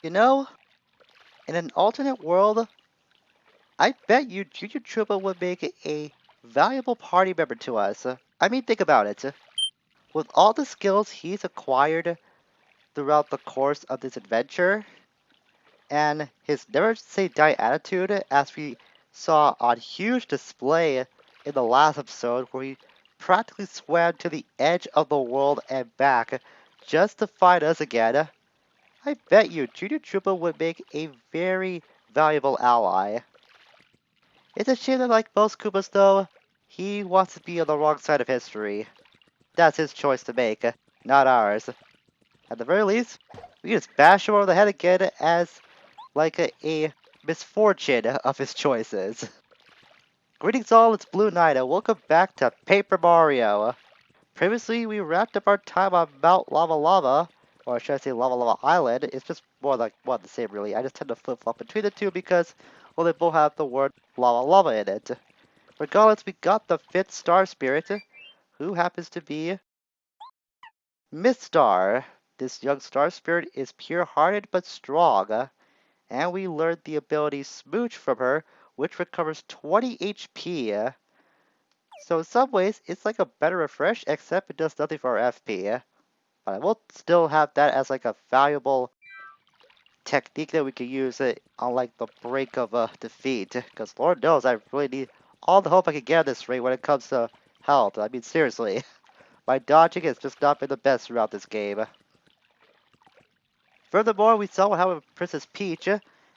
You know, in an alternate world, I bet you Junior Troopa would make a valuable party member to us. I mean, think about it. With all the skills he's acquired throughout the course of this adventure, and his never say die attitude, as we saw on huge display in the last episode, where he practically swam to the edge of the world and back just to find us again, I bet you Junior Troopa would make a very valuable ally. It's a shame that, like most Koopas, though, he wants to be on the wrong side of history. That's his choice to make, not ours. At the very least, we can just bash him over the head again as like a misfortune of his choices. Greetings all, it's Blue Knight, and welcome back to Paper Mario. Previously, we wrapped up our time on Mount Lava Lava, or should I say Lava Lava Island. It's just more like one the same, really. I just tend to flip-flop between the two because, well, they both have the word Lava Lava in it. Regardless, we got the 5th Star Spirit, who happens to be Miss Star. This young Star Spirit is pure-hearted but strong, and we learned the ability Smooch from her, which recovers 20 HP. So in some ways, it's like a better refresh, except it does nothing for our FP. But I will still have that as like a valuable technique that we can use it on like the brink of defeat. Because Lord knows I really need all the help I can get at this rate when it comes to health. I mean, seriously. My dodging has just not been the best throughout this game. Furthermore, we saw what happened with Princess Peach,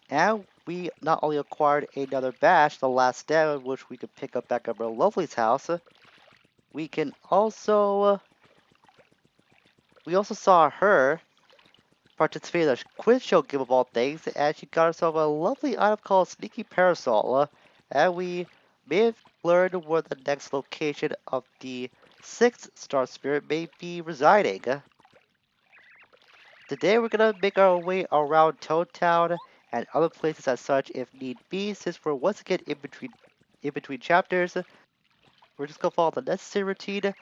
and we not only acquired another badge, the last stand, which we could pick up back at Lovely's house, we can also saw her participate in a quiz show game of all things, and she got herself a lovely item called Sneaky Parasol, and we may have learned where the next location of the 6th Star Spirit may be residing. Today we're gonna make our way around Toad Town and other places as such if need be, since we're once again in between chapters. We're just gonna follow the necessary routine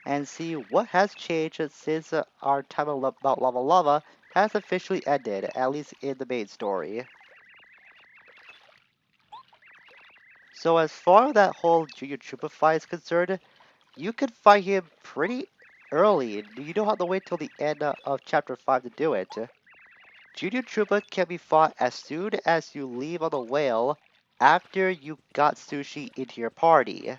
and see what has changed since our time about Lava Lava has officially ended, at least in the main story. So as far as that whole Junior Troopa fight is concerned, you can fight him pretty early. You don't have to wait till the end of chapter 5 to do it. Junior Troopa can be fought as soon as you leave on the whale after you got Sushi into your party.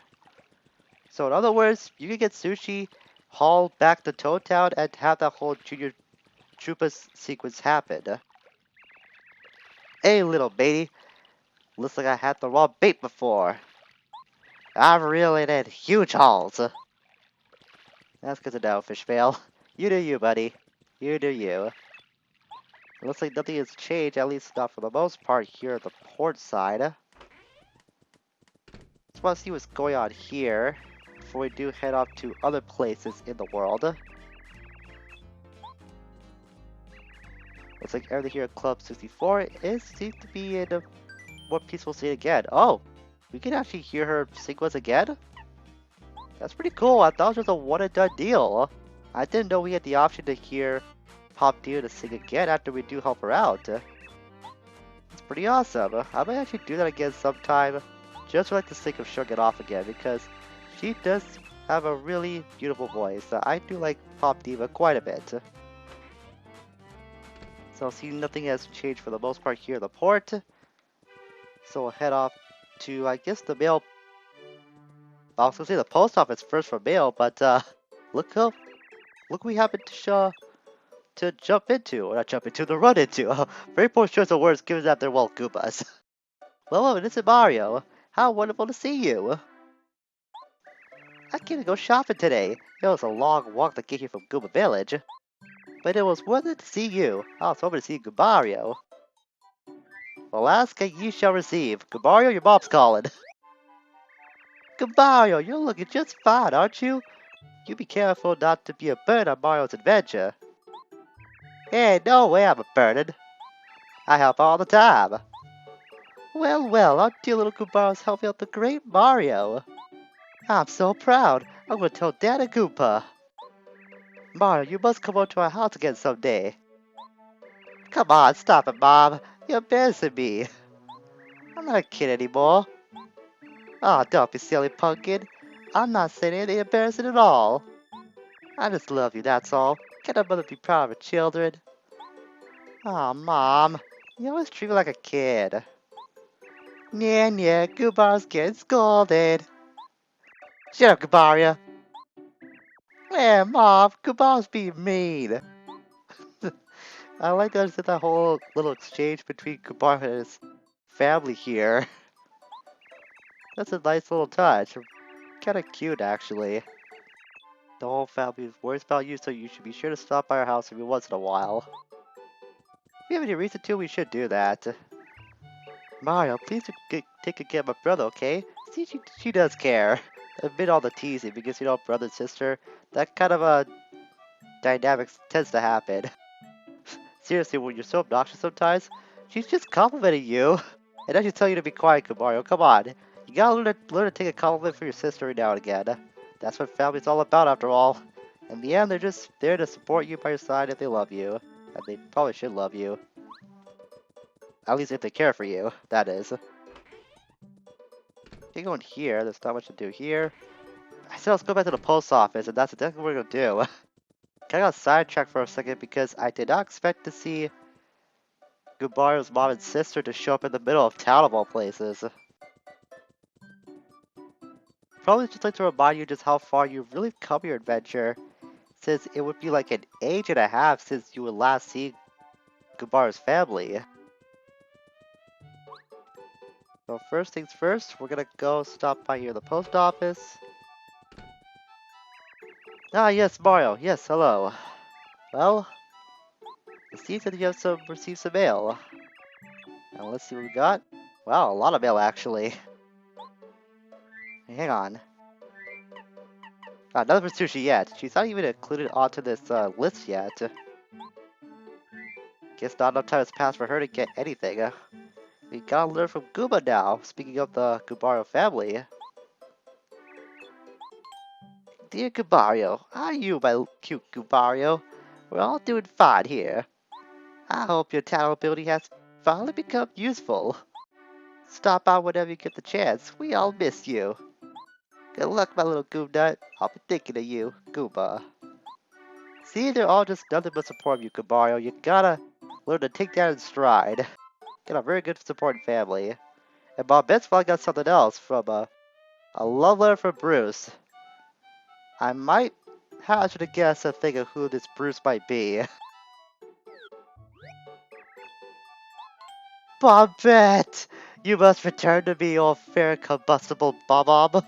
So in other words, you can get Sushi, haul back to Toad Town, and have that whole Junior Troopa sequence happen. Hey little matey, looks like I had the wrong bait before. I've really did huge hauls. That's good to know, Fishfail. You do you, buddy. You do you. It looks like nothing has changed, at least not for the most part here at the port side. Just want to see what's going on here before we do head off to other places in the world. Looks like everything here at Club 64 seems to be in a more peaceful state again. Oh, we can actually hear her sing once again? That's pretty cool. I thought it was just a one and done deal. I didn't know we had the option to hear Pop Dio to sing again after we do help her out. It's pretty awesome. I might actually do that again sometime, just for like the sake of showing it off again, because she does have a really beautiful voice. I do like Pop Diva quite a bit. So see, nothing has changed for the most part here at the port. So we'll head off to, I guess, the mail. I was gonna say the post office first for mail, but look we happened to jump into, or not jump into, to run into. Very poor choice of words given that they're well Goombas. Hello, innocent Mario. How wonderful to see you. I came to go shopping today. It was a long walk to get here from Goomba Village. But it was worth it to see you. I was hoping to see Goombario. Well, ask and you shall receive. Goombario, your mom's calling. Goombario, you're looking just fine, aren't you? You be careful not to be a burden on Mario's adventure. Hey, no way I'm a burden. I help all the time. Well, our dear little Goomba's helping out the great Mario. I'm so proud. I'm gonna tell Dad and Goomba. Mario, you must come over to our house again someday. Come on, stop it, Mom. You're embarrassing me. I'm not a kid anymore. Oh, don't be silly, pumpkin. I'm not saying anything embarrassing at all. I just love you, that's all. Can a mother be proud of her children? Oh, Mom. You always treat me like a kid. Yeah, Goobar's getting scolded. Shut up, Goobaria. Man, Mom, Goobar's being mean. I like that whole little exchange between Goobar and his family here. That's a nice little touch. Kinda cute, actually. The whole family worries about you, so you should be sure to stop by our house every once in a while. If we have any reason to, we should do that. Mario, please take good care of my brother, okay? See, she does care. Amid all the teasing, because, brother and sister, that kind of a dynamic tends to happen. Seriously, when you're so obnoxious sometimes, she's just complimenting you. And I should tell you to be quiet, Mario. Come on. You gotta learn to take a compliment from your sister every now and again. That's what family's all about, after all. In the end, they're just there to support you by your side if they love you. And they probably should love you. At least if they care for you, that is. You go in here, there's not much to do here. I said let's go back to the post office, and that's exactly what we're gonna do. I got sidetracked for a second because I did not expect to see Gubario's mom and sister to show up in the middle of town of all places. Probably just like to remind you just how far you've really come your adventure, since it would be like an age and a half since you would last see Gubario's family. So first things first, we're gonna go stop by here at the post office. Ah yes, Mario, yes, hello. Well, it seems that you have received some mail. Now let's see what we got. Wow, a lot of mail actually. Hang on. Ah, nothing for Sushi yet. She's not even included onto this list yet. Guess not enough time has passed for her to get anything. We gotta learn from Gooba now. Speaking of the Gubario family. Dear Gubario, how are you, my cute Gubario? We're all doing fine here. I hope your talent ability has finally become useful. Stop by whenever you get the chance. We all miss you. Good luck, my little Goob Nut. I'll be thinking of you, Gooba. See, they're all just nothing but support you, Gubario. You gotta learn to take that in stride. Got a very good supporting family. And Bob Betts finally got something else from a love letter from Bruce. I might hazard a guess and think of who this Bruce might be. Bobbette! You must return to me, O fair combustible Bob.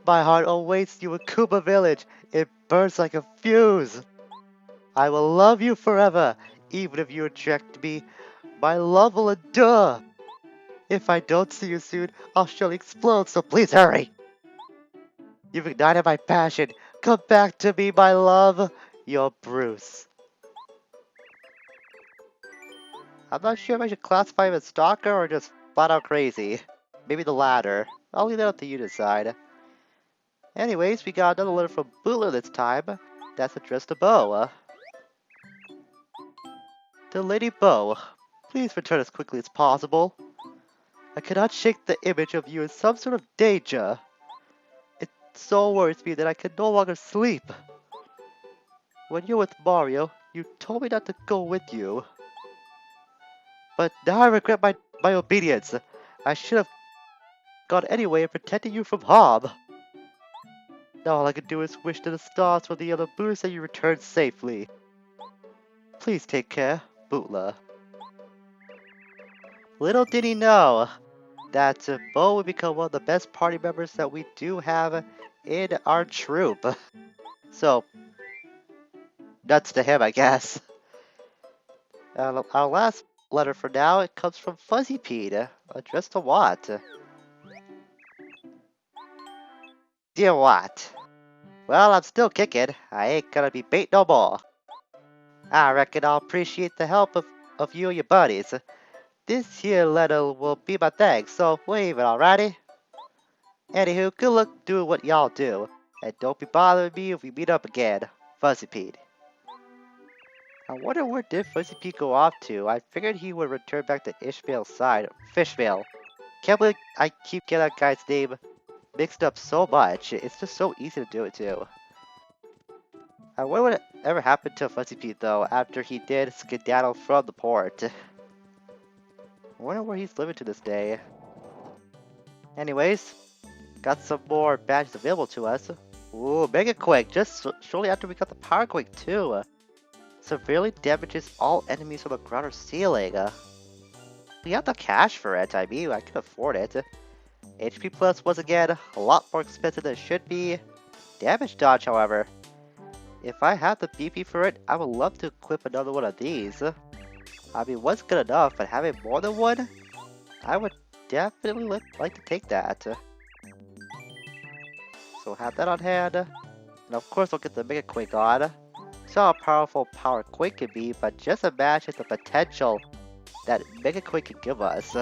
My heart awaits you in Koopa Village. It burns like a fuse. I will love you forever, even if you reject me. My love will endure. If I don't see you soon, I'll surely explode, so please hurry. You've ignited my passion. Come back to me, my love. Your Bruce. I'm not sure if I should classify him as stalker or just flat out crazy. Maybe the latter. I'll leave that up to you to decide. Anyways, we got another letter from Bula this time. That's addressed to Bo. To Lady Bo, please return as quickly as possible. I cannot shake the image of you in some sort of danger. It so worries me that I can no longer sleep. When you're with Mario, you told me not to go with you. But now I regret my obedience. I should have gone anyway and protected you from harm. Now all I can do is wish to the stars for the other Boos that you return safely. Please take care, Bootla. Little did he know that Bo would become one of the best party members that we do have in our troop. So, nuts to him, I guess. Our last letter for now, it comes from Fuzzy Pete, addressed to Watt. Dear Watt, well, I'm still kicking. I ain't gonna be bait no more. I reckon I'll appreciate the help of you and your buddies. This here letter will be my thanks, so wave it, alrighty? Anywho, good luck doing what y'all do. And don't be bothering me if we meet up again. Fuzzy Pete. I wonder where did Fuzzy Pete go off to? I figured he would return back to Ishmael's side. Fishmael. Can't believe I keep getting that guy's name mixed up so much. It's just so easy to do it too. I wonder what ever happened to Fuzzy Pete though after he did skedaddle from the port. I wonder where he's living to this day. Anyways, got some more badges available to us. Ooh, Mega Quake, just shortly after we got the Power Quake too. Severely damages all enemies from the ground or ceiling. We have the cash for it, I mean, I can afford it. HP plus once again, a lot more expensive than it should be. Damage dodge, however. If I had the BP for it, I would love to equip another one of these. I mean, one's good enough, but having more than one, I would definitely like to take that. So have that on hand. And of course, we'll get the Mega Quake on. See how powerful Power Quake can be, but just imagine the potential that Mega Quake can give us.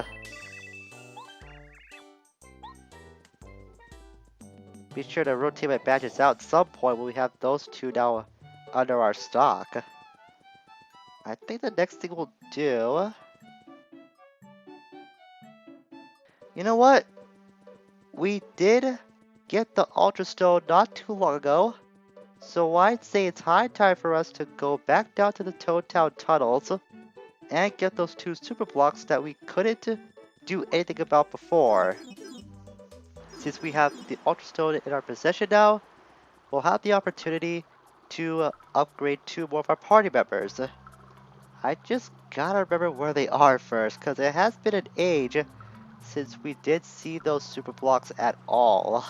Be sure to rotate my badges out at some point when we have those two now under our stock. I think the next thing we'll do... You know what? We did get the Ultra Stone not too long ago, so I'd say it's high time for us to go back down to the Toad Town tunnels and get those two super blocks that we couldn't do anything about before. Since we have the Ultra Stone in our possession now, we'll have the opportunity to upgrade two more of our party members. I just gotta remember where they are first, because it has been an age since we did see those super blocks at all.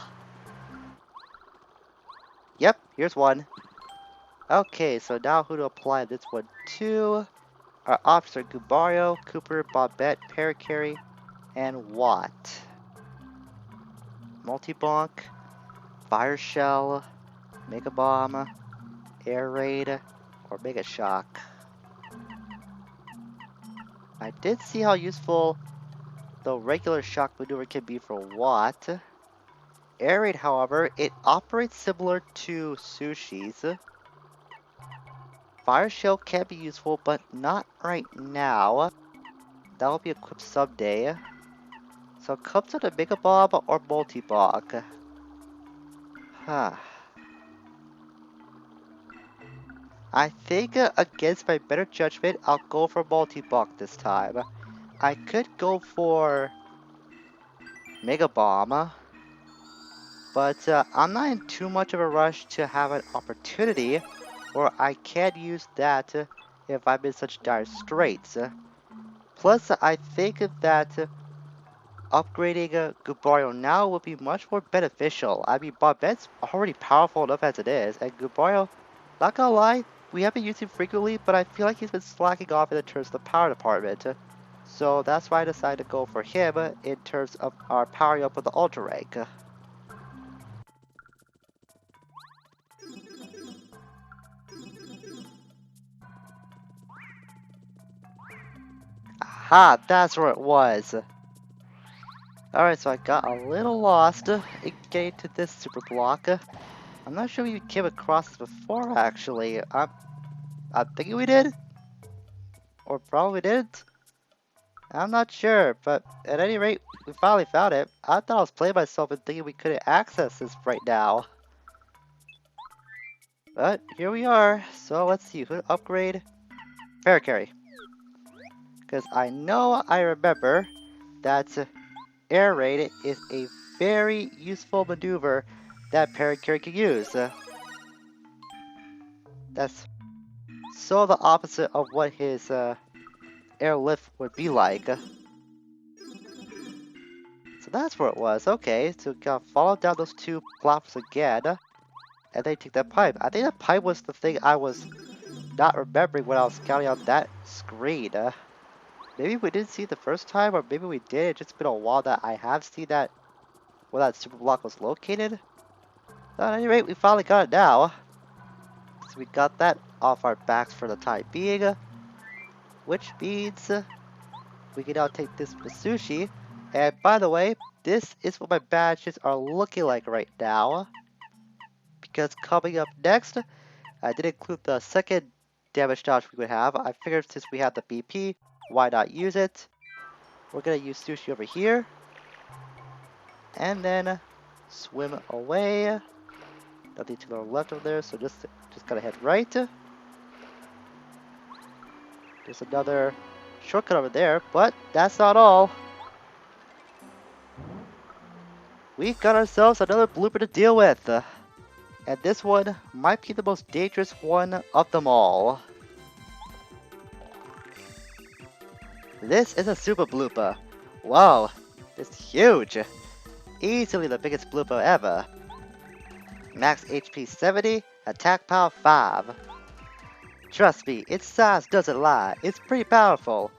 Yep, here's one. Okay, so now who to apply this one to? Our options are Gubario, Cooper, Bobette, Parakarry, and Watt. Multi-Bonk, Fire Shell, Mega Bomb, Air Raid, or Mega Shock. I did see how useful the regular shock maneuver can be for Watt. Air Raid, however, it operates similar to Sushi's. Fire Shell can be useful, but not right now. That will be equipped someday. So it comes to the Mega Bomb or Multi-Bonk. Huh. I think against my better judgment, I'll go for Multi-Bonk this time. I could go for Mega Bomb, but I'm not in too much of a rush to have an opportunity, or I can use that if I'm in such dire straits. Plus, I think that upgrading Gubario now will be much more beneficial. I mean, Bobette's already powerful enough as it is, and Gubario, not gonna lie, we have been using him frequently, but I feel like he's been slacking off in terms of the power department. So that's why I decided to go for him in terms of our powering up with the Ultra Rank. Aha, that's where it was. Alright, so I got a little lost in getting to this super block. I'm not sure we came across this before, actually. I'm thinking we did? Or probably didn't? I'm not sure, but at any rate, we finally found it. I thought I was playing myself and thinking we couldn't access this right now. But here we are. So let's see, who to upgrade? Parakarry. Because I know I remember that Air Raid is a very useful maneuver that Parakarry can use. That's so the opposite of what his airlift would be like. So that's where it was. Okay, so gotta follow down those two plops again. And then take that pipe. I think that pipe was the thing I was not remembering when I was scouting on that screen. Maybe we didn't see it the first time, or maybe we did. It's just been a while that I have seen that where that super block was located. At any rate, we finally got it now. So we got that off our backs for the time being. Which means we can now take this to sushi. And by the way, this is what my badges are looking like right now. Because coming up next, I did include the second damage dodge we would have. I figured since we have the BP, why not use it? We're gonna use sushi over here. And then swim away. Nothing to the left of there, so just gotta head right. There's another shortcut over there, but that's not all. We got ourselves another blooper to deal with. And this one might be the most dangerous one of them all. This is a super blooper. Wow, it's huge. Easily the biggest blooper ever. Max HP 70, attack power 5. Trust me, its size doesn't lie. It's pretty powerful.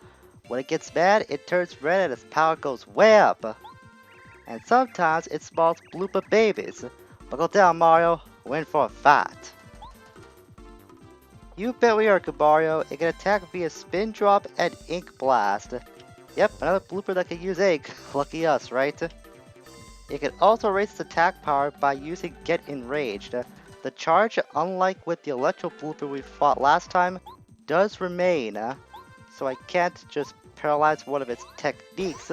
When it gets mad, it turns red and its power goes way up. And sometimes it spawns blooper babies. Buckle down, Mario. We're in for a fight. You bet we are, Mario. It can attack via Spin Drop and Ink Blast. Yep, another blooper that can use ink. Lucky us, right? It can also raise its attack power by using Get Enraged. The charge, unlike with the Electro blooper we fought last time, does remain. So I can't just paralyze one of its techniques.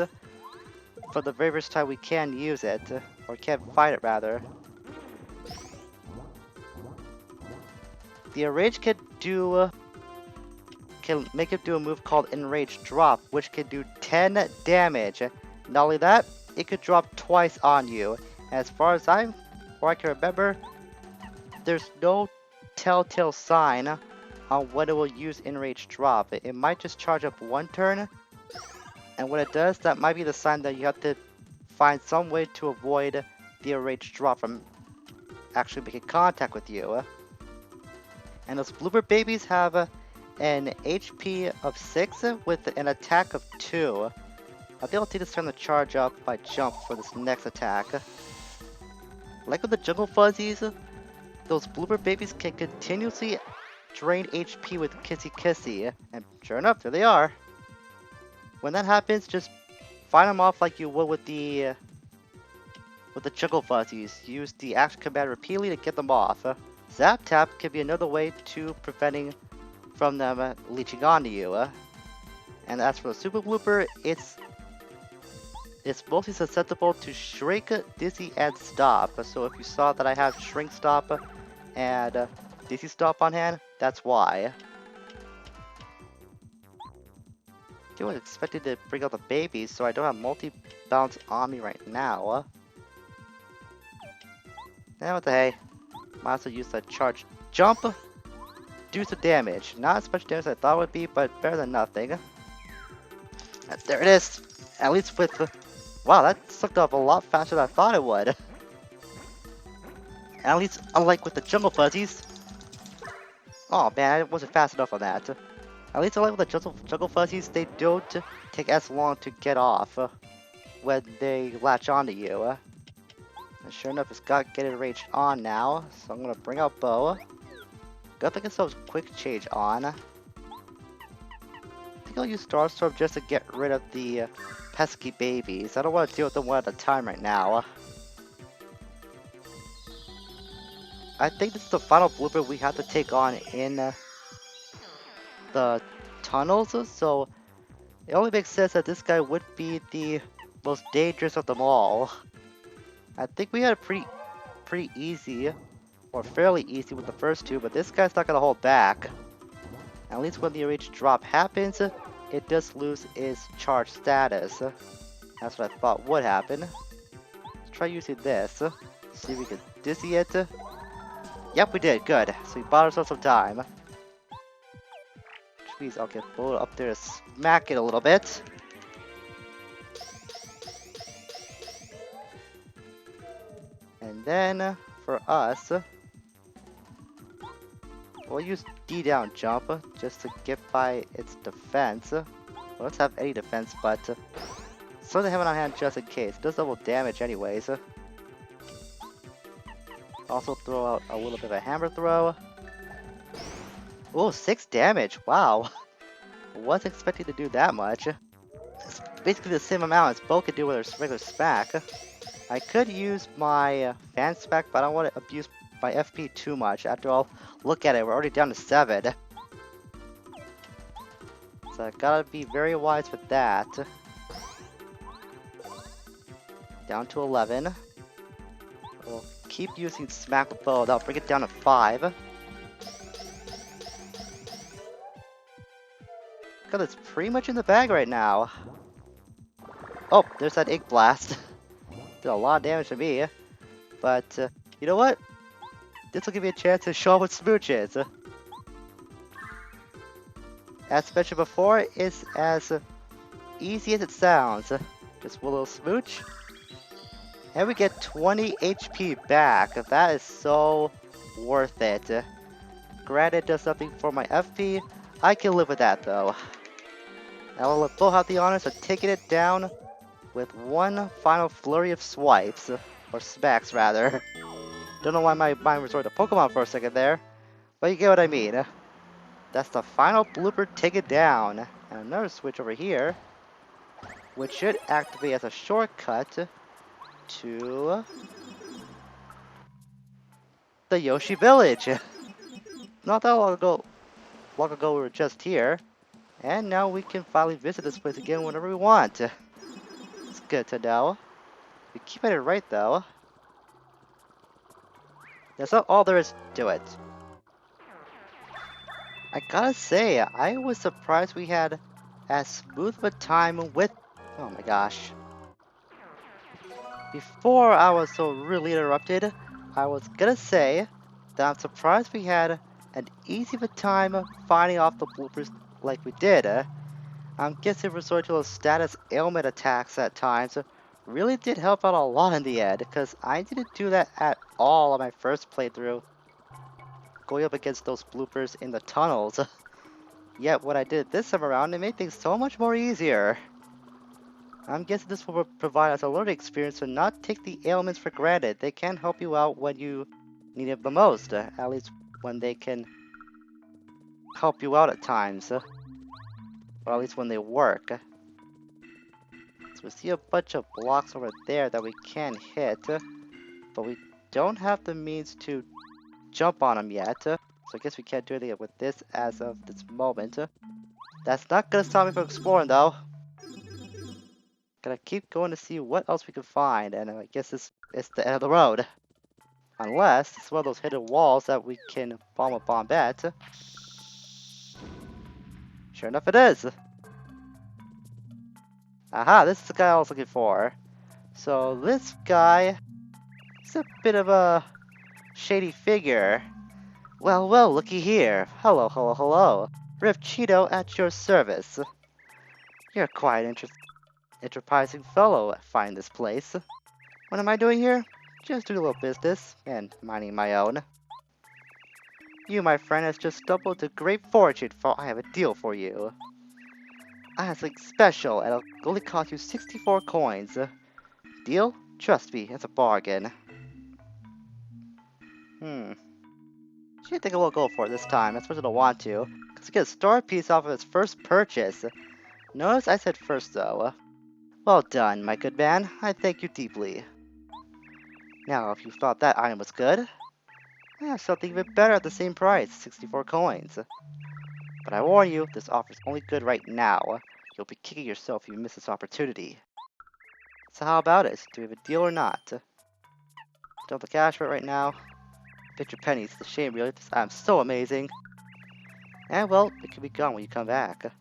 For the very first time we can use it. Or can fight it, rather. The Enrage can make it do a move called Enrage Drop, which can do 10 damage. Not only that, it could drop twice on you. And as far as I can remember, there's no telltale sign on when it will use Enrage Drop. It might just charge up one turn, and when it does, that might be the sign that you have to find some way to avoid the Enrage Drop from actually making contact with you. And those blooper babies have an HP of 6 with an attack of 2. I think I'll take this turn to charge up by jump for this next attack. Like with the jungle fuzzies, those blooper babies can continuously drain HP with Kissy Kissy, and sure enough, there they are. When that happens, just fight them off like you would with the jungle fuzzies. Use the action command repeatedly to get them off. Zap Tap can be another way to preventing from them leeching onto you. And as for the Super Blooper, it's mostly susceptible to Shrink, Dizzy, and Stop. So if you saw that I have Shrink Stop and Dizzy Stop on hand, that's why. I was expecting to bring out the babies, so I don't have multi-bounce on me right now. Now what the hey? Might as well use the charge jump. Do some damage. Not as much damage as I thought it would be, but better than nothing. And there it is. At least with the... Wow, that sucked up a lot faster than I thought it would. At least, unlike with the jungle fuzzies. Oh man, I wasn't fast enough on that. At least unlike with the jungle fuzzies, they don't take as long to get off when they latch onto you. And sure enough, it's got Get Enraged on now, so I'm gonna bring out Bow. Got to get some quick change on. I think I'll use Star Storm just to get rid of the pesky babies. I don't want to deal with them one at a time right now. I think this is the final blooper we have to take on in the tunnels, so it only makes sense that this guy would be the most dangerous of them all. I think we had a pretty easy, or fairly easy with the first two, but this guy's not gonna hold back. At least when the Enrage Drop happens, it does lose its charge status. That's what I thought would happen. Let's try using this. See if we can dizzy it. Yep, we did. Good. So we bought ourselves some time. Please, I'll get Bo up there to smack it a little bit. And then, for us, we'll use D down jump just to get by its defense. Well, let's have any defense, but so they have it on hand just in case. It does double damage anyways. Also throw out a little bit of a hammer throw. Oh, 6 damage. Wow. Wasn't expecting to do that much. It's basically the same amount as Bo could do with her regular smack. I could use my fan smack, but I don't want to abuse my FP too much. After all, look at it, we're already down to 7. So I gotta be very wise with that. Down to 11. We'll keep using Smack with Bow. That'll bring it down to 5. Because it's pretty much in the bag right now. Oh, there's that Ink Blast. Did a lot of damage to me. But, you know what? This will give me a chance to show off what Smooch is. As mentioned before, it's as easy as it sounds. Just one little Smooch. And we get 20 HP back. That is so worth it. Granted, it does something for my FP. I can live with that though. I will let Bo have the honors of taking it down with one final flurry of swipes. Or smacks, rather. Don't know why my mind resorted to Pokemon for a second there. But you get what I mean. That's the final blooper taken down. And another switch over here. Which should activate as a shortcut to the Yoshi Village. Not that long ago we were just here. And now we can finally visit this place again whenever we want. It's good to know. We keep at it right though. That's not all there is to it. I gotta say, I was surprised we had as smooth of a time with... Oh my gosh. Before I was so really interrupted, I was gonna say that I'm surprised we had an easy of a time fighting off the bloopers like we did. I'm guessing resorting to those status ailment attacks at times really did help out a lot in the end, because I didn't do that at all on my first playthrough, going up against those bloopers in the tunnels. Yet when I did it this time around, it made things so much more easier. I'm guessing this will provide us a learning experience to not take the ailments for granted. They can help you out when you need it the most, at least when they can help you out at times, or at least when they work. So we see a bunch of blocks over there that we can hit, but we don't have the means to jump on them yet. So I guess we can't do anything with this as of this moment. That's not gonna stop me from exploring though. Gotta keep going to see what else we can find, and I guess it's the end of the road. Unless it's one of those hidden walls that we can bomb a bomb at. Sure enough it is. Aha, this is the guy I was looking for. So this guy is a bit of a shady figure. Well, well, looky here. Hello, hello, hello. Riff Cheeto at your service. You're quite an enterprising fellow, I find this place. What am I doing here? Just doing a little business, and minding my own. You, my friend, has just stumbled to great fortune, for I have a deal for you. I have something special, and it'll only cost you 64 coins. Deal? Trust me, it's a bargain. I think I will go for it this time. I suppose I don't want to, because I get a star piece off of its first purchase. Notice I said first, though. Well done, my good man. I thank you deeply. Now, if you thought that item was good, I have something even better at the same price, 64 coins. But I warn you, this offer is only good right now. You'll be kicking yourself if you miss this opportunity. So how about it? Do we have a deal or not? Don't have the cash for it right now. Picture pennies, it's a shame really, I'm so amazing. And well, it can be gone when you come back.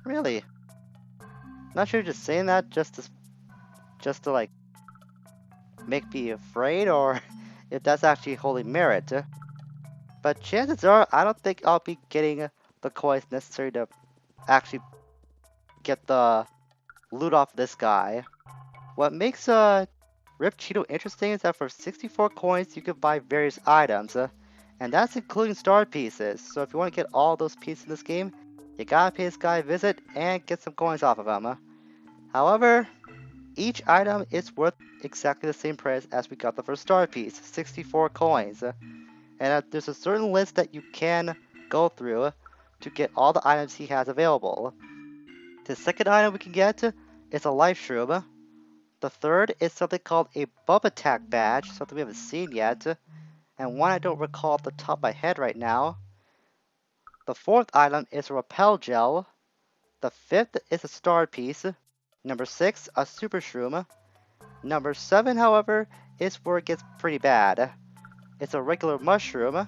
Really? Not sure you're just saying that just to like make me afraid, or if that's actually holding merit. But chances are, I don't think I'll be getting the coins necessary to actually get the loot off this guy. What makes Rip Cheeto interesting is that for 64 coins you can buy various items, and that's including star pieces. So if you want to get all those pieces in this game, you gotta pay this guy a visit and get some coins off of him. However, each item is worth exactly the same price as we got the first star piece, 64 coins. And there's a certain list that you can go through to get all the items he has available. The second item we can get is a life shroom. The third is something called a bub attack badge, something we haven't seen yet, and one I don't recall off the top of my head right now. The fourth item is a repel gel. The fifth is a star piece. Number 6, a super shroom. Number 7, however, is where it gets pretty bad. It's a regular mushroom.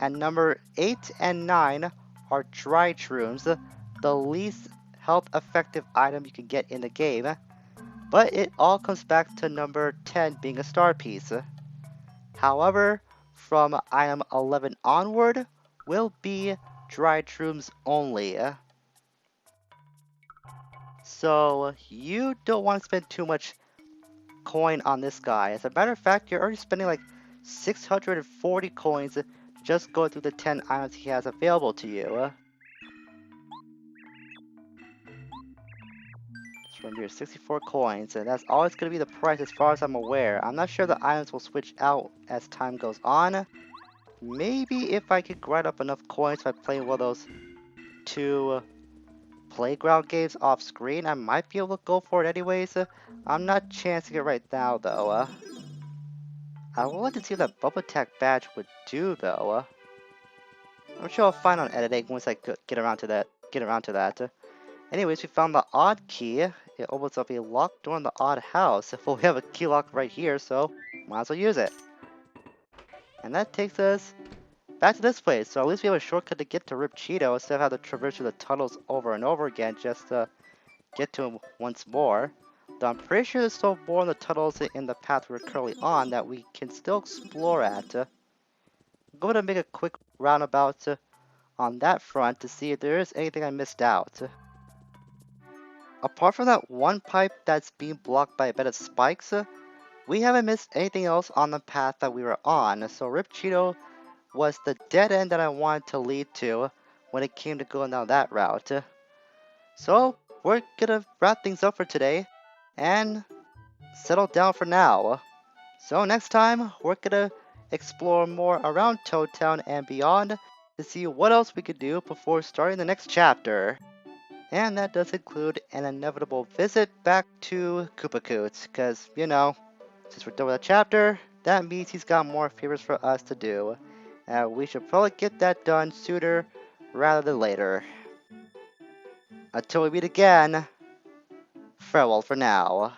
And number 8 and 9 are dry shrooms, the least health effective item you can get in the game. But it all comes back to number 10 being a star piece. However, from item 11 onward will be dry shrooms only. So you don't want to spend too much coin on this guy. As a matter of fact, you're already spending like 640 coins just going through the 10 items he has available to you. Just remember your 64 coins, and that's always going to be the price as far as I'm aware. I'm not sure the items will switch out as time goes on. Maybe if I could grind up enough coins by playing one of those 2 playground games off screen, I might be able to go for it anyways. I'm not chancing it right now though. I would like to see what that bubble attack badge would do though. I'm sure I'll find on editing once I get around to that. Anyways, we found the odd key. It opens up a locked door in the odd house. Well, we have a key lock right here, so might as well use it. And that takes us back to this place. So at least we have a shortcut to get to Rip Cheeto instead of having to traverse through the tunnels over and over again just to get to him once more. Though I'm pretty sure there's still more in the tunnels in the path we're currently on that we can still explore at. I'm going to make a quick roundabout on that front to see if there is anything I missed out. Apart from that one pipe that's being blocked by a bed of spikes, we haven't missed anything else on the path that we were on. So Rip Cheeto was the dead end that I wanted to lead to when it came to going down that route. So we're gonna wrap things up for today and settle down for now. So next time we're gonna explore more around Toad Town and beyond to see what else we could do before starting the next chapter. And that does include an inevitable visit back to Koopa Coots, because, you know, since we're done with the chapter, that means he's got more favors for us to do. We should probably get that done sooner rather than later. Until we meet again, farewell for now.